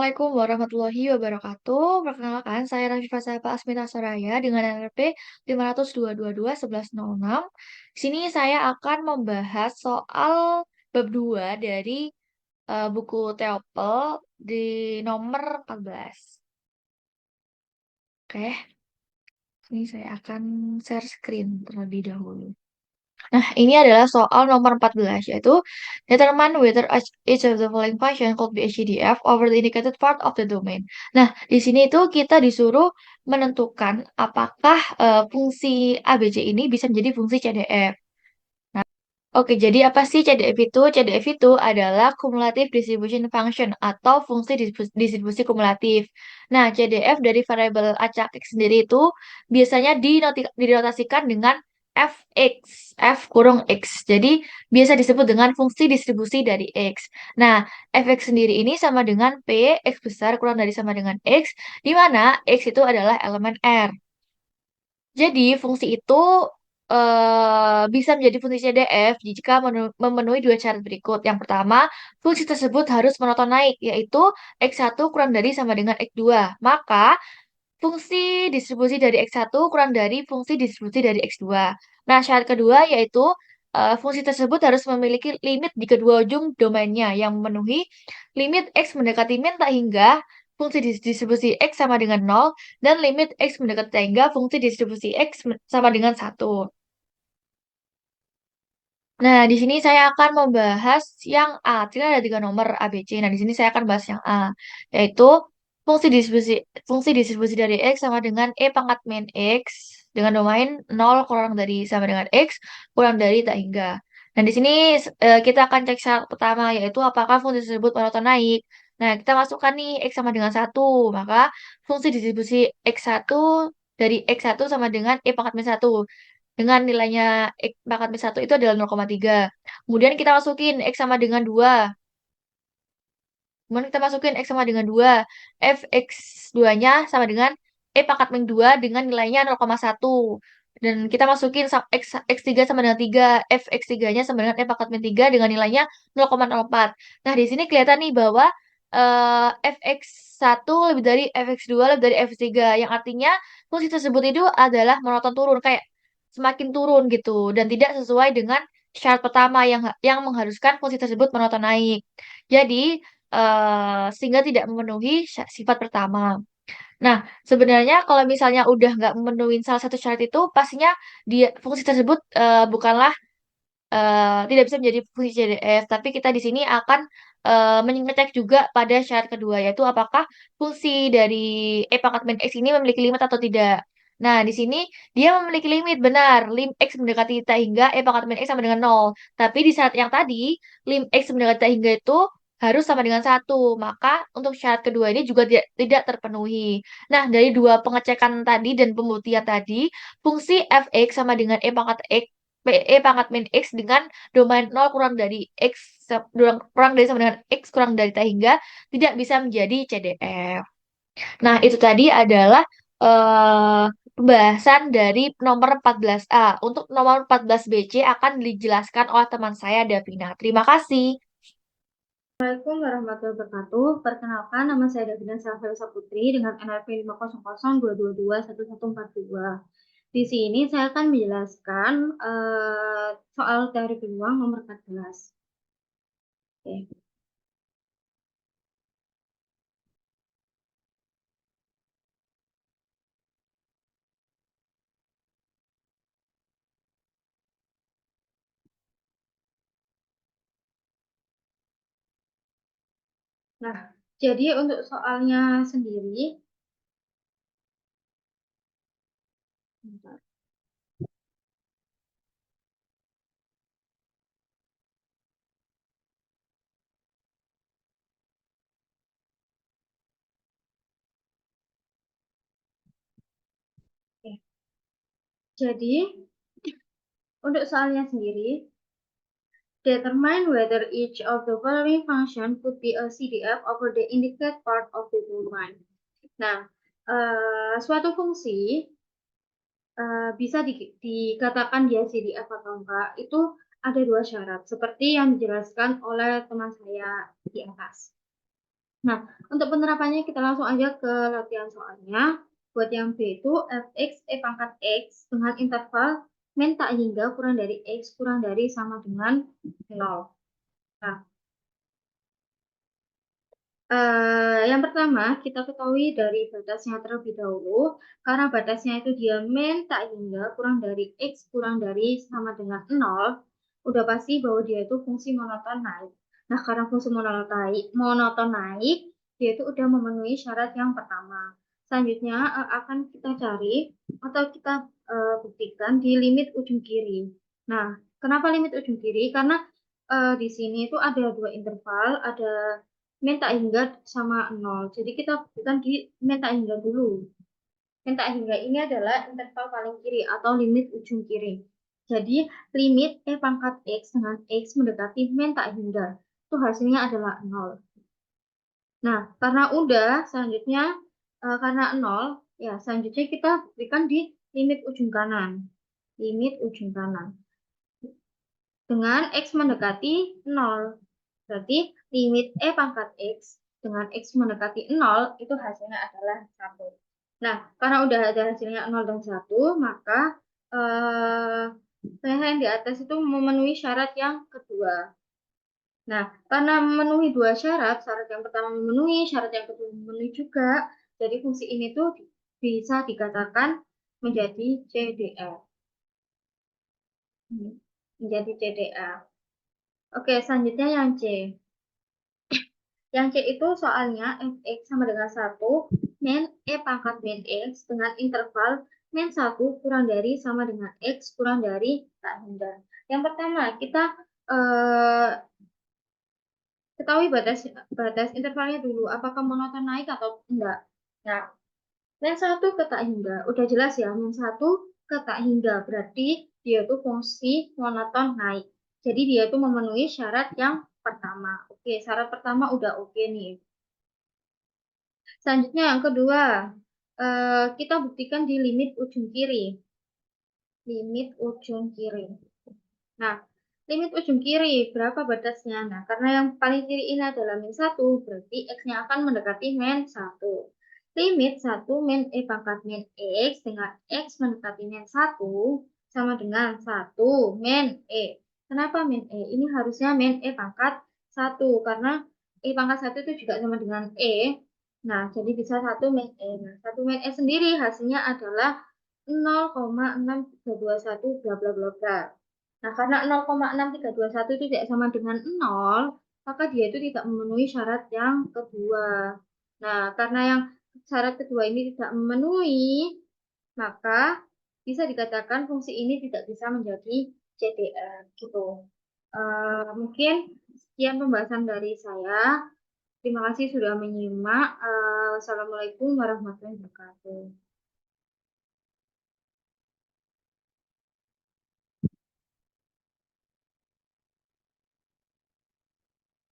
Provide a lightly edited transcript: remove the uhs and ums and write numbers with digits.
Assalamualaikum warahmatullahi wabarakatuh. Perkenalkan, saya Rafifah Sapa Asmita Soraya dengan NRP 502221106. Di sini saya akan membahas soal bab 2 dari buku TOEFL di nomor 14. Oke, ini saya akan share screen terlebih dahulu. Nah, ini adalah soal nomor 14, yaitu determine whether each of the following function could be a CDF over the indicated part of the domain. Nah, di sini itu kita disuruh menentukan apakah fungsi ABC ini bisa menjadi fungsi CDF. Oke, jadi apa sih CDF itu? CDF itu adalah cumulative distribution function atau fungsi distribusi kumulatif. Nah, CDF dari variabel acak X sendiri itu biasanya dinotasikan dengan fx, f kurung x. Jadi, biasa disebut dengan fungsi distribusi dari x. Nah, fx sendiri ini sama dengan p, x besar kurang dari sama dengan x, di mana x itu adalah elemen R. Jadi, fungsi itu bisa menjadi fungsi CDF jika memenuhi dua syarat berikut. Yang pertama, fungsi tersebut harus monoton naik, yaitu X1 kurang dari sama dengan X2. Maka, fungsi distribusi dari X1 kurang dari fungsi distribusi dari X2. Nah, syarat kedua yaitu fungsi tersebut harus memiliki limit di kedua ujung domainnya yang memenuhi limit X mendekati min tak hingga fungsi distribusi X sama dengan 0 dan limit X mendekati tak hingga fungsi distribusi X sama dengan 1. Nah, di sini saya akan membahas yang A. Jadi ada tiga nomor A, B, C. Nah, di sini saya akan bahas yang A, yaitu fungsi distribusi dari X sama dengan E pangkat min X dengan domain 0 kurang dari sama dengan X kurang dari tak hingga. Dan di sini kita akan cek syarat pertama, yaitu apakah fungsi tersebut monoton naik. Nah, kita masukkan nih X sama dengan 1. Maka fungsi distribusi X1 dari X1 sama dengan E pangkat min 1 dengan nilainya X pangkat min 1 itu adalah 0,3. Kemudian kita masukin X sama dengan 2. Kemudian kita masukin X sama dengan 2. Fx2-nya sama dengan E pangkat min 2 dengan nilainya 0,1. Dan kita masukin X3 sama dengan 3. Fx3-nya sama dengan E pangkat min 3 dengan nilainya 0,04. Nah, di sini kelihatan nih bahwa Fx1 lebih dari Fx2 lebih dari Fx3. Yang artinya fungsi tersebut itu adalah monoton turun. Kayak semakin turun gitu. Dan tidak sesuai dengan syarat pertama yang mengharuskan fungsi tersebut monoton naik. Jadi, sehingga tidak memenuhi sifat pertama. Nah, sebenarnya kalau misalnya udah nggak memenuhi salah satu syarat itu, pastinya fungsi tersebut bukanlah tidak bisa menjadi fungsi CDF. Tapi kita di sini akan mengecek juga pada syarat kedua, yaitu apakah fungsi dari E pangkat min X ini memiliki limit atau tidak. Nah, di sini dia memiliki limit, benar. Lim X mendekati θ hingga E pangkat min X sama dengan 0. Tapi di syarat yang tadi, lim X mendekati θ hingga itu harus sama dengan 1. Maka untuk syarat kedua ini juga tidak terpenuhi. Nah, dari dua pengecekan tadi dan pembuktian tadi, fungsi fx sama dengan E pangkat min X dengan domain 0 kurang dari X kurang dari sama dengan X kurang dari tak hingga tidak bisa menjadi CDF. Nah, itu tadi adalah eh, pembahasan dari nomor 14A. Untuk nomor 14BC akan dijelaskan oleh teman saya Davina. Terima kasih. Assalamualaikum warahmatullahi wabarakatuh. Perkenalkan, nama saya Davina Salsa Putri dengan NRP 500221142. Di sini saya akan menjelaskan soal teori peluang nomor 14. Oke. Nah, jadi untuk soalnya sendiri, bentar. Oke. Jadi untuk soalnya sendiri, determine whether each of the following function could be a CDF over the indicated part of the domain. Nah, suatu fungsi bisa dikatakan dia CDF atau enggak, itu ada dua syarat, seperti yang dijelaskan oleh teman saya di atas. Nah, untuk penerapannya kita langsung aja ke latihan soalnya. Buat yang B itu fx e pangkat x dengan interval min tak hingga kurang dari x kurang dari sama dengan 0. Nah, yang pertama kita ketahui dari batasnya terlebih dahulu. Karena batasnya itu dia min tak hingga kurang dari x kurang dari sama dengan 0. Udah pasti bahwa dia itu fungsi monoton naik. Nah, karena fungsi monoton naik, dia itu udah memenuhi syarat yang pertama. Selanjutnya akan kita cari atau kita buktikan di limit ujung kiri. Nah, kenapa limit ujung kiri? Karena di sini itu ada dua interval, ada min tak hingga sama 0. Jadi kita buktikan di min tak hingga dulu. Min tak hingga ini adalah interval paling kiri atau limit ujung kiri. Jadi limit e pangkat x dengan x mendekati min tak hingga. Itu hasilnya adalah 0. Nah, karena udah, selanjutnya karena 0, ya selanjutnya kita buktikan di limit ujung kanan. Limit ujung kanan. Dengan x mendekati 0. Berarti limit e pangkat x dengan x mendekati 0 itu hasilnya adalah 1. Nah, karena udah ada hasilnya 0 dan 1, maka yang di atas itu memenuhi syarat yang kedua. Nah, karena memenuhi dua syarat, syarat yang pertama memenuhi, syarat yang kedua memenuhi juga, jadi fungsi ini tuh bisa dikatakan menjadi CDF. Menjadi CDF. Oke, selanjutnya yang C. Yang C itu soalnya fx sama dengan 1 min e pangkat min x dengan interval min 1 kurang dari sama dengan x kurang dari tak hingga. Yang pertama, kita eh, ketahui batas intervalnya dulu. Apakah monoton naik atau enggak? Nah, min 1 ke tak hingga. Udah jelas ya, min 1 ke tak hingga. Berarti dia itu fungsi monoton naik. Jadi dia itu memenuhi syarat yang pertama. Oke, syarat pertama udah oke nih. Selanjutnya yang kedua, kita buktikan di limit ujung kiri. Limit ujung kiri. Nah, limit ujung kiri, berapa batasnya? Nah, karena yang paling kiri ini adalah min 1, berarti x-nya akan mendekati min 1. Limit 1 min e pangkat min x dengan x mendekati min 1 sama dengan 1 min e. Kenapa min e? Ini harusnya min e pangkat 1, karena e pangkat 1 itu juga sama dengan e. Nah, jadi bisa 1 min e. Nah, 1 min e sendiri hasilnya adalah 0,6321 bla bla bla bla. Nah, karena 0,6321 itu tidak sama dengan 0, maka dia itu tidak memenuhi syarat yang kedua. Nah, karena yang syarat kedua ini tidak memenuhi, maka bisa dikatakan fungsi ini tidak bisa menjadi CDF gitu. Mungkin sekian pembahasan dari saya. Terima kasih sudah menyimak. Assalamualaikum warahmatullahi wabarakatuh.